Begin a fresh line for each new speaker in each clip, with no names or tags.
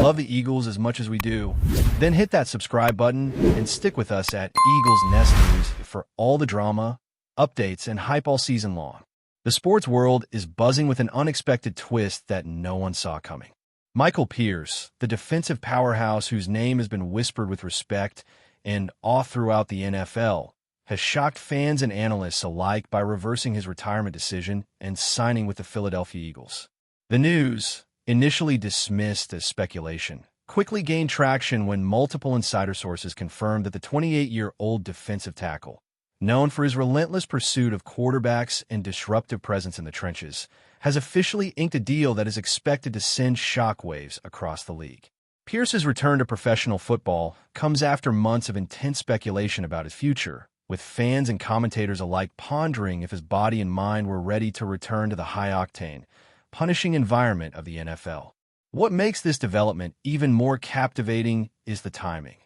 Love the Eagles as much as we do? Then hit that subscribe button and stick with us at Eagles Nest News for all the drama, updates, and hype all season long. The sports world is buzzing with an unexpected twist that no one saw coming. Michael Pierce, the defensive powerhouse whose name has been whispered with respect and awe throughout the NFL, has shocked fans and analysts alike by reversing his retirement decision and signing with the Philadelphia Eagles. The news, initially dismissed as speculation, quickly gained traction when multiple insider sources confirmed that the 28-year-old defensive tackle, known for his relentless pursuit of quarterbacks and disruptive presence in the trenches, has officially inked a deal that is expected to send shockwaves across the league. Pierce's return to professional football comes after months of intense speculation about his future, with fans and commentators alike pondering if his body and mind were ready to return to the high-octane, punishing environment of the NFL. What makes this development even more captivating is the timing.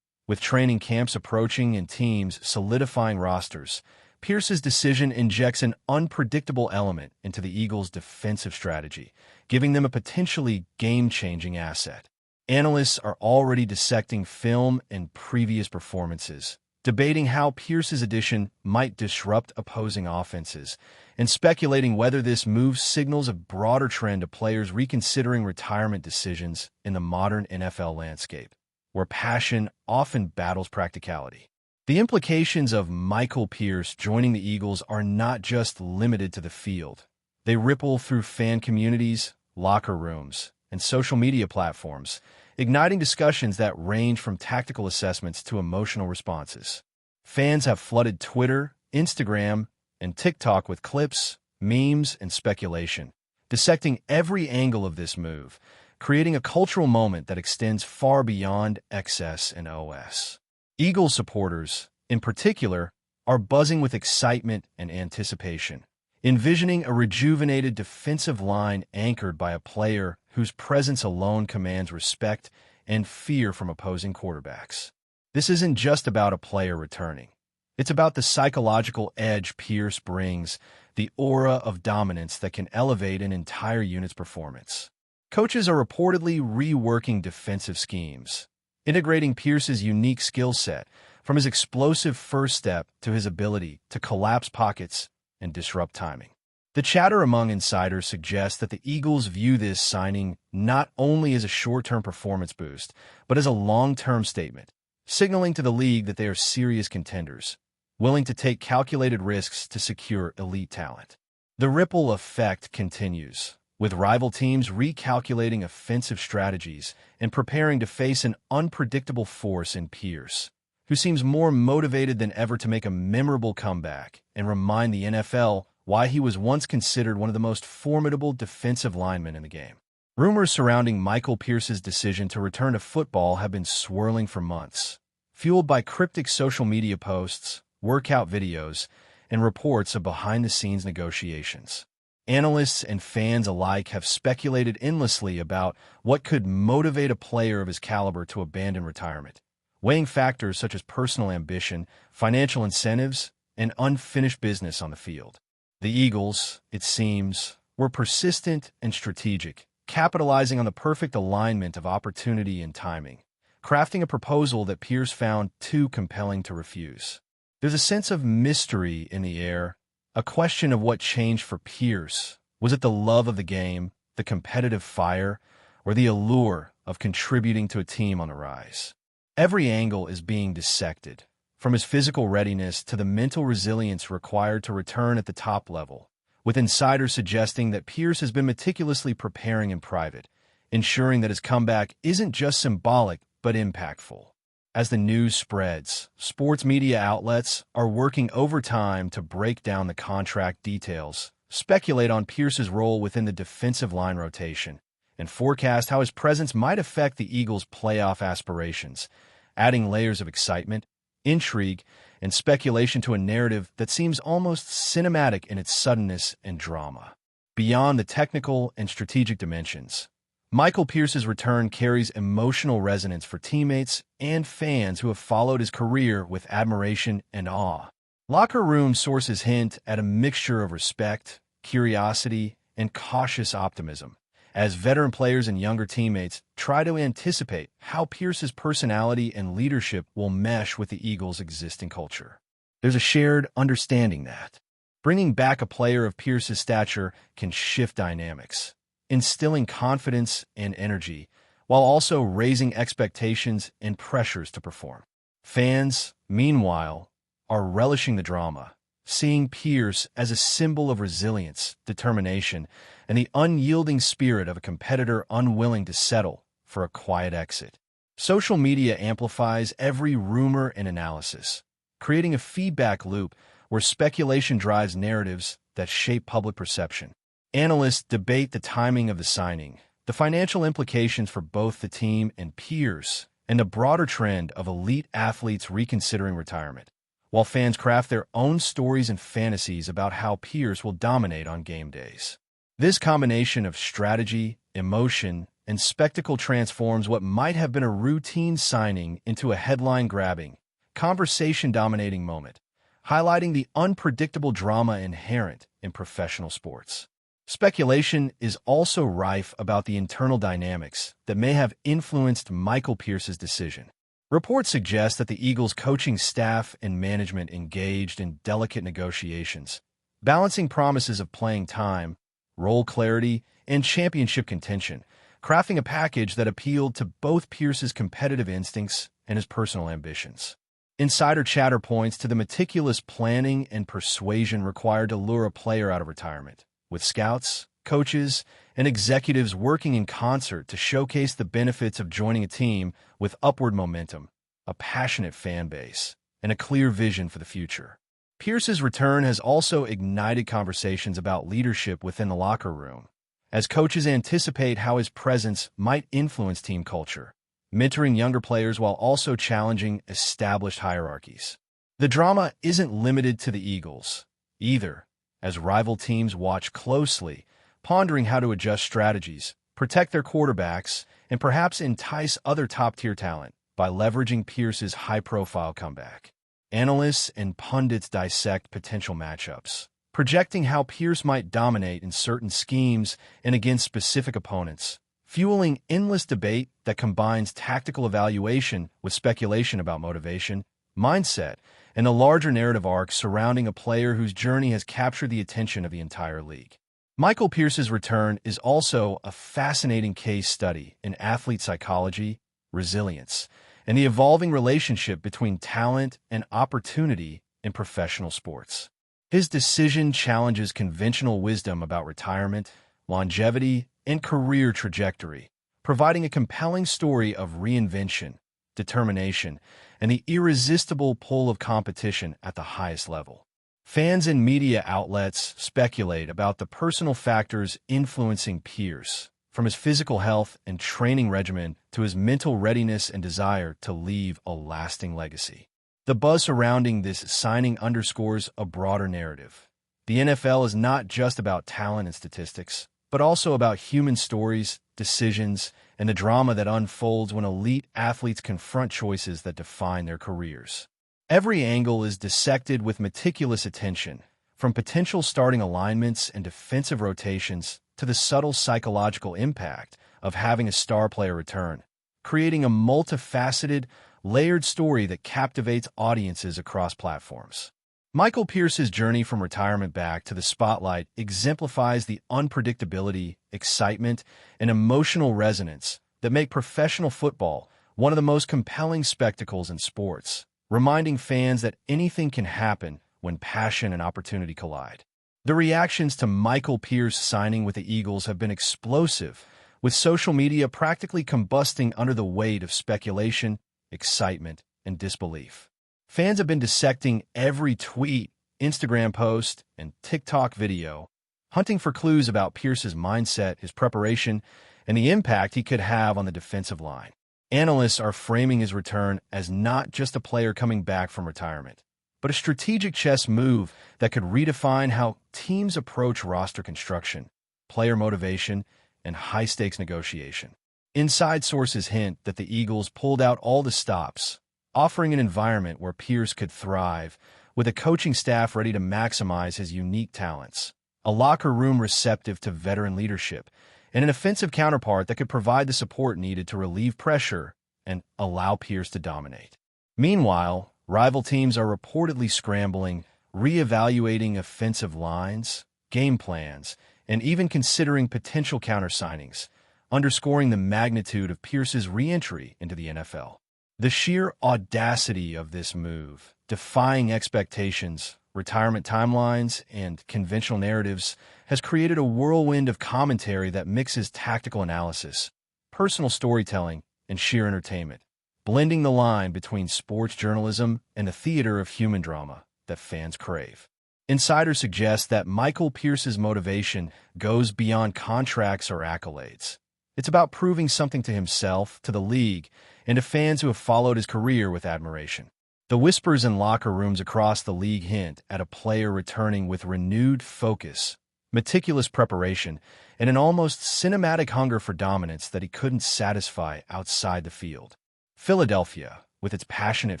With training camps approaching and teams solidifying rosters, Pierce's decision injects an unpredictable element into the Eagles' defensive strategy, giving them a potentially game-changing asset. Analysts are already dissecting film and previous performances, debating how Pierce's addition might disrupt opposing offenses, and speculating whether this move signals a broader trend of players reconsidering retirement decisions in the modern NFL landscape, where passion often battles practicality. The implications of Michael Pierce joining the Eagles are not just limited to the field. They ripple through fan communities, locker rooms, and social media platforms, igniting discussions that range from tactical assessments to emotional responses. Fans have flooded Twitter, Instagram, and TikTok with clips, memes, and speculation, dissecting every angle of this move, creating a cultural moment that extends far beyond XS and OS. Eagles supporters, in particular, are buzzing with excitement and anticipation, envisioning a rejuvenated defensive line anchored by a player whose presence alone commands respect and fear from opposing quarterbacks. This isn't just about a player returning. It's about the psychological edge Pierce brings, the aura of dominance that can elevate an entire unit's performance. Coaches are reportedly reworking defensive schemes, integrating Pierce's unique skill set, from his explosive first step to his ability to collapse pockets and disrupt timing. The chatter among insiders suggests that the Eagles view this signing not only as a short-term performance boost, but as a long-term statement, signaling to the league that they are serious contenders, willing to take calculated risks to secure elite talent. The ripple effect continues, with rival teams recalculating offensive strategies and preparing to face an unpredictable force in Pierce, who seems more motivated than ever to make a memorable comeback and remind the NFL why he was once considered one of the most formidable defensive linemen in the game. Rumors surrounding Michael Pierce's decision to return to football have been swirling for months, fueled by cryptic social media posts, workout videos, and reports of behind-the-scenes negotiations. Analysts and fans alike have speculated endlessly about what could motivate a player of his caliber to abandon retirement, weighing factors such as personal ambition, financial incentives, and unfinished business on the field. The Eagles, it seems, were persistent and strategic, capitalizing on the perfect alignment of opportunity and timing, crafting a proposal that Pierce found too compelling to refuse. There's a sense of mystery in the air, a question of what changed for Pierce. Was it the love of the game, the competitive fire, or the allure of contributing to a team on the rise? Every angle is being dissected, from his physical readiness to the mental resilience required to return at the top level, with insiders suggesting that Pierce has been meticulously preparing in private, ensuring that his comeback isn't just symbolic but impactful. As the news spreads, sports media outlets are working overtime to break down the contract details, speculate on Pierce's role within the defensive line rotation, and forecast how his presence might affect the Eagles' playoff aspirations, adding layers of excitement, intrigue, and speculation to a narrative that seems almost cinematic in its suddenness and drama. Beyond the technical and strategic dimensions, Michael Pierce's return carries emotional resonance for teammates and fans who have followed his career with admiration and awe. Locker room sources hint at a mixture of respect, curiosity, and cautious optimism, as veteran players and younger teammates try to anticipate how Pierce's personality and leadership will mesh with the Eagles' existing culture. There's a shared understanding that bringing back a player of Pierce's stature can shift dynamics, instilling confidence and energy, while also raising expectations and pressures to perform. Fans, meanwhile, are relishing the drama, seeing Pierce as a symbol of resilience, determination, and the unyielding spirit of a competitor unwilling to settle for a quiet exit. Social media amplifies every rumor and analysis, creating a feedback loop where speculation drives narratives that shape public perception. Analysts debate the timing of the signing, the financial implications for both the team and Pierce, and the broader trend of elite athletes reconsidering retirement, while fans craft their own stories and fantasies about how Pierce will dominate on game days. This combination of strategy, emotion, and spectacle transforms what might have been a routine signing into a headline-grabbing, conversation-dominating moment, highlighting the unpredictable drama inherent in professional sports. Speculation is also rife about the internal dynamics that may have influenced Michael Pierce's decision. Reports suggest that the Eagles' coaching staff and management engaged in delicate negotiations, balancing promises of playing time, role clarity, and championship contention, crafting a package that appealed to both Pierce's competitive instincts and his personal ambitions. Insider chatter points to the meticulous planning and persuasion required to lure a player out of retirement, with scouts, coaches, and executives working in concert to showcase the benefits of joining a team with upward momentum, a passionate fan base, and a clear vision for the future. Pierce's return has also ignited conversations about leadership within the locker room, as coaches anticipate how his presence might influence team culture, mentoring younger players while also challenging established hierarchies. The drama isn't limited to the Eagles, either, as rival teams watch closely, pondering how to adjust strategies, protect their quarterbacks, and perhaps entice other top-tier talent by leveraging Pierce's high-profile comeback. Analysts and pundits dissect potential matchups, projecting how Pierce might dominate in certain schemes and against specific opponents, fueling endless debate that combines tactical evaluation with speculation about motivation, mindset, and the larger narrative arc surrounding a player whose journey has captured the attention of the entire league. Michael Pierce's return is also a fascinating case study in athlete psychology, resilience, and the evolving relationship between talent and opportunity in professional sports. His decision challenges conventional wisdom about retirement, longevity, and career trajectory, providing a compelling story of reinvention, determination, and the irresistible pull of competition at the highest level. Fans and media outlets speculate about the personal factors influencing Pierce, from his physical health and training regimen to his mental readiness and desire to leave a lasting legacy. The buzz surrounding this signing underscores a broader narrative. The NFL is not just about talent and statistics, but also about human stories, decisions, and the drama that unfolds when elite athletes confront choices that define their careers. Every angle is dissected with meticulous attention, from potential starting alignments and defensive rotations to the subtle psychological impact of having a star player return, creating a multifaceted, layered story that captivates audiences across platforms. Michael Pierce's journey from retirement back to the spotlight exemplifies the unpredictability, excitement, and emotional resonance that make professional football one of the most compelling spectacles in sports, reminding fans that anything can happen when passion and opportunity collide. The reactions to Michael Pierce signing with the Eagles have been explosive, with social media practically combusting under the weight of speculation, excitement, and disbelief. Fans have been dissecting every tweet, Instagram post, and TikTok video, hunting for clues about Pierce's mindset, his preparation, and the impact he could have on the defensive line. Analysts are framing his return as not just a player coming back from retirement, but a strategic chess move that could redefine how teams approach roster construction, player motivation, and high-stakes negotiation. Inside sources hint that the Eagles pulled out all the stops, offering an environment where Pierce could thrive, with a coaching staff ready to maximize his unique talents, a locker room receptive to veteran leadership, and an offensive counterpart that could provide the support needed to relieve pressure and allow Pierce to dominate. Meanwhile, rival teams are reportedly scrambling, reevaluating offensive lines, game plans, and even considering potential counter-signings, underscoring the magnitude of Pierce's re-entry into the NFL. The sheer audacity of this move, defying expectations, retirement timelines, and conventional narratives, has created a whirlwind of commentary that mixes tactical analysis, personal storytelling, and sheer entertainment, blending the line between sports journalism and the theater of human drama that fans crave. Insiders suggest that Michael Pierce's motivation goes beyond contracts or accolades. It's about proving something to himself, to the league, and to fans who have followed his career with admiration. The whispers in locker rooms across the league hint at a player returning with renewed focus, meticulous preparation, and an almost cinematic hunger for dominance that he couldn't satisfy outside the field. Philadelphia, with its passionate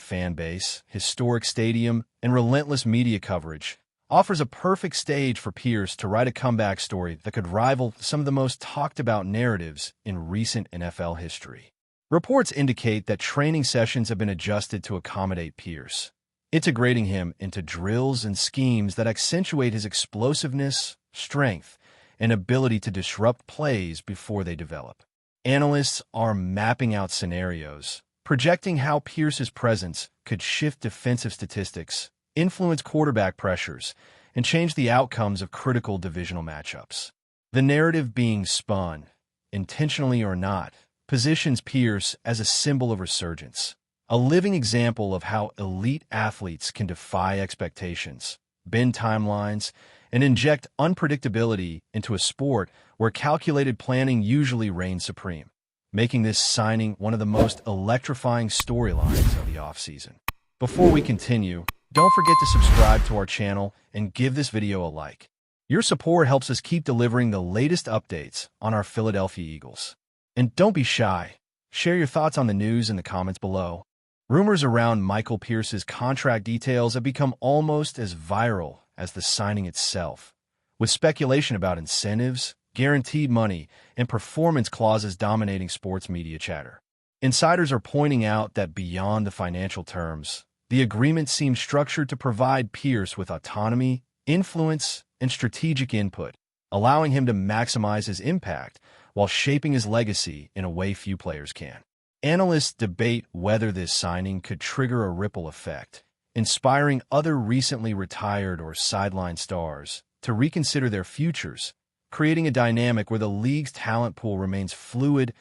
fan base, historic stadium, and relentless media coverage, offers a perfect stage for Pierce to write a comeback story that could rival some of the most talked-about narratives in recent NFL history. Reports indicate that training sessions have been adjusted to accommodate Pierce, integrating him into drills and schemes that accentuate his explosiveness, strength, and ability to disrupt plays before they develop. Analysts are mapping out scenarios, projecting how Pierce's presence could shift defensive statistics, influence quarterback pressures, and change the outcomes of critical divisional matchups. The narrative being spun, intentionally or not, positions Pierce as a symbol of resurgence, a living example of how elite athletes can defy expectations, bend timelines, and inject unpredictability into a sport where calculated planning usually reigns supreme, making this signing one of the most electrifying storylines of the offseason. Before we continue, don't forget to subscribe to our channel and give this video a like. Your support helps us keep delivering the latest updates on our Philadelphia Eagles. And don't be shy. Share your thoughts on the news in the comments below. Rumors around Michael Pierce's contract details have become almost as viral as the signing itself, with speculation about incentives, guaranteed money, and performance clauses dominating sports media chatter. Insiders are pointing out that beyond the financial terms, the agreement seems structured to provide Pierce with autonomy, influence, and strategic input, allowing him to maximize his impact while shaping his legacy in a way few players can. Analysts debate whether this signing could trigger a ripple effect, inspiring other recently retired or sidelined stars to reconsider their futures, creating a dynamic where the league's talent pool remains fluid,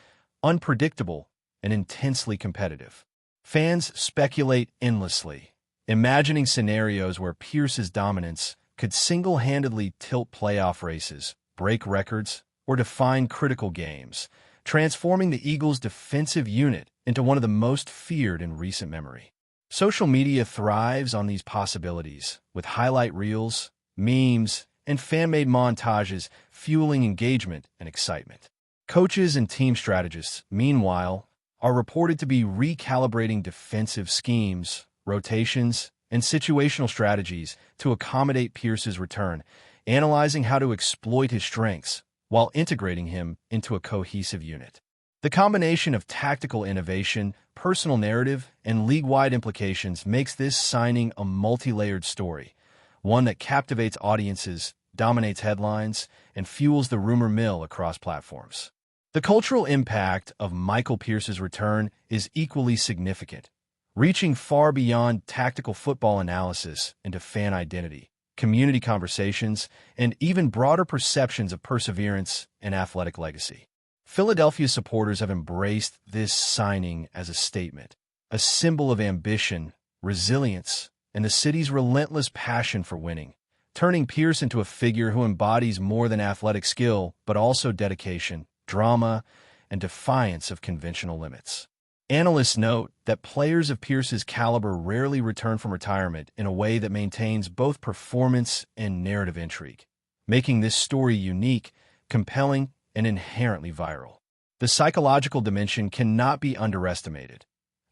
unpredictable, and intensely competitive. Fans speculate endlessly, imagining scenarios where Pierce's dominance could single-handedly tilt playoff races, break records, or define critical games, transforming the Eagles' defensive unit into one of the most feared in recent memory. Social media thrives on these possibilities, with highlight reels, memes, and fan-made montages fueling engagement and excitement. Coaches and team strategists, meanwhile, are reported to be recalibrating defensive schemes, rotations, and situational strategies to accommodate Pierce's return, analyzing how to exploit his strengths while integrating him into a cohesive unit. The combination of tactical innovation, personal narrative, and league-wide implications makes this signing a multi-layered story, one that captivates audiences, dominates headlines, and fuels the rumor mill across platforms. The cultural impact of Michael Pierce's return is equally significant, reaching far beyond tactical football analysis into fan identity, community conversations, and even broader perceptions of perseverance and athletic legacy. Philadelphia supporters have embraced this signing as a statement, a symbol of ambition, resilience, and the city's relentless passion for winning, turning Pierce into a figure who embodies more than athletic skill, but also dedication, drama, and defiance of conventional limits. Analysts note that players of Pierce's caliber rarely return from retirement in a way that maintains both performance and narrative intrigue, making this story unique, compelling, and inherently viral. The psychological dimension cannot be underestimated,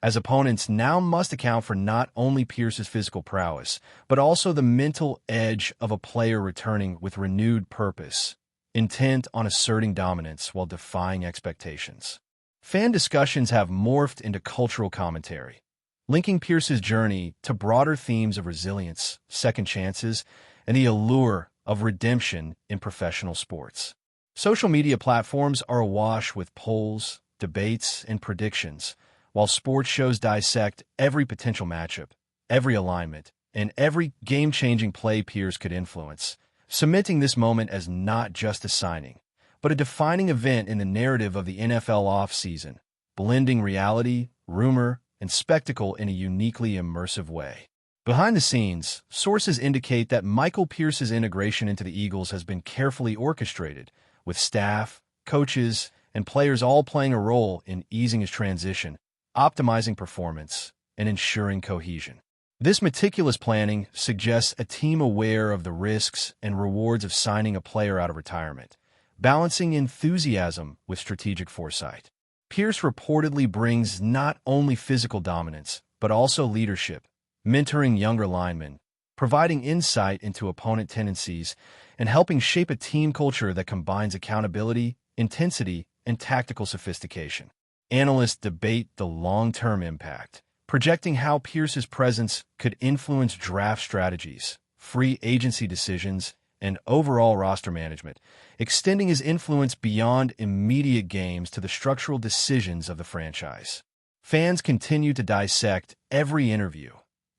as opponents now must account for not only Pierce's physical prowess, but also the mental edge of a player returning with renewed purpose, intent on asserting dominance while defying expectations. Fan discussions have morphed into cultural commentary, linking Pierce's journey to broader themes of resilience, second chances, and the allure of redemption in professional sports. Social media platforms are awash with polls, debates, and predictions, while sports shows dissect every potential matchup, every alignment, and every game-changing play Pierce could influence, cementing this moment as not just a signing, but a defining event in the narrative of the NFL offseason, blending reality, rumor, and spectacle in a uniquely immersive way. Behind the scenes, sources indicate that Michael Pierce's integration into the Eagles has been carefully orchestrated, with staff, coaches, and players all playing a role in easing his transition, optimizing performance, and ensuring cohesion. This meticulous planning suggests a team aware of the risks and rewards of signing a player out of retirement, balancing enthusiasm with strategic foresight. Pierce reportedly brings not only physical dominance, but also leadership, mentoring younger linemen, providing insight into opponent tendencies, and helping shape a team culture that combines accountability, intensity, and tactical sophistication. Analysts debate the long-term impact, projecting how Pierce's presence could influence draft strategies, free agency decisions, and overall roster management, extending his influence beyond immediate games to the structural decisions of the franchise. Fans continue to dissect every interview,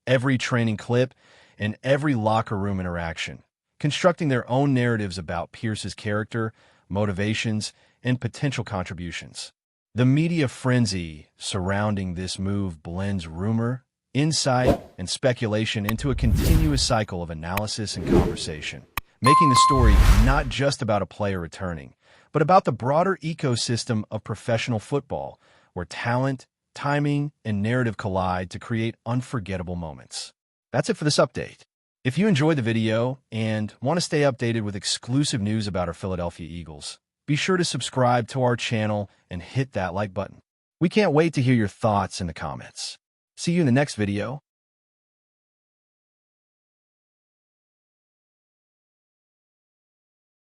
every training clip, and every locker room interaction, constructing their own narratives about Pierce's character, motivations, and potential contributions. The media frenzy surrounding this move blends rumor, insight, and speculation into a continuous cycle of analysis and conversation, making the story not just about a player returning, but about the broader ecosystem of professional football, where talent, timing, and narrative collide to create unforgettable moments. That's it for this update. If you enjoyed the video and want to stay updated with exclusive news about our Philadelphia Eagles, be sure to subscribe to our channel and hit that like button. We can't wait to hear your thoughts in the comments. See you in the next video.